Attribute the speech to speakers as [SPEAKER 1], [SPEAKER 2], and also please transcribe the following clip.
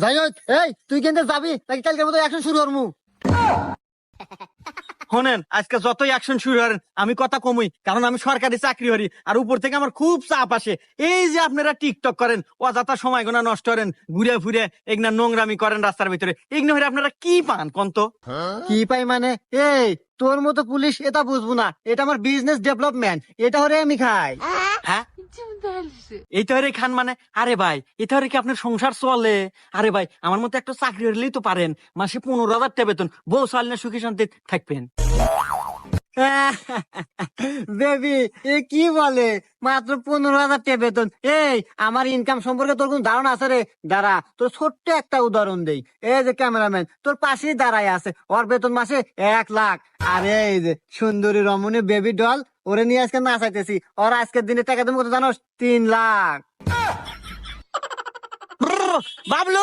[SPEAKER 1] যাই হোক, এই তুই কিন্তু যাবি নাকি কালকের মতো অ্যাকশন শুরু করমু?
[SPEAKER 2] শোনেন, আজকে যতই অ্যাকশন শুরু করেন আমি কথা কমই, কারণ আমি সরকারি চাকরি করি আর উপর থেকে আমার খুব চাপ আসে। এই যে আপনারা টিকটক করেন, অযথা সময় গোনা নষ্ট করেন, ঘুরে ফিরে এগনা নোংরামি করেন রাস্তার ভিতরে, এগনা হয়ে আপনারা কি পান কন্ত?
[SPEAKER 1] কি পাই মানে? এই তোর মতো পুলিশ এটা বুঝবো না, এটা আমার বিজনেস ডেভেলপমেন্ট, এটা হরে আমি খাই।
[SPEAKER 2] হ্যাঁ, এই তো খান মানে? আরে ভাই, এটা কি আপনার সংসার চলে? আরে ভাই, আমার মতো একটা চাকরি হলেই তো পারেন, মাসে 15,000 টাকা বেতন, বউ চাল না সুখী শান্তি থাকবেন।
[SPEAKER 1] বেবি, এ কি বলে? মাত্র 15,000 টাকা বেতন? এই আমার ইনকাম সম্পর্কে তোর কোন ধারণা আছে রে? দাঁড়া, তোর ছোট্ট একটা উদাহরণ দেই। এই যে ক্যামেরাম্যান তোর পাশেই দাঁড়ায় আছে, ওর বেতন মাসে 1 লাখ। আর এই যে সুন্দরী রমণী বেবি ডল, ওরে নিয়ে আজকে নাচাইতেছি, ওর আজকের দিনে টাকা তুমি কত জানোস? 3 লাখ।
[SPEAKER 2] বাবলু!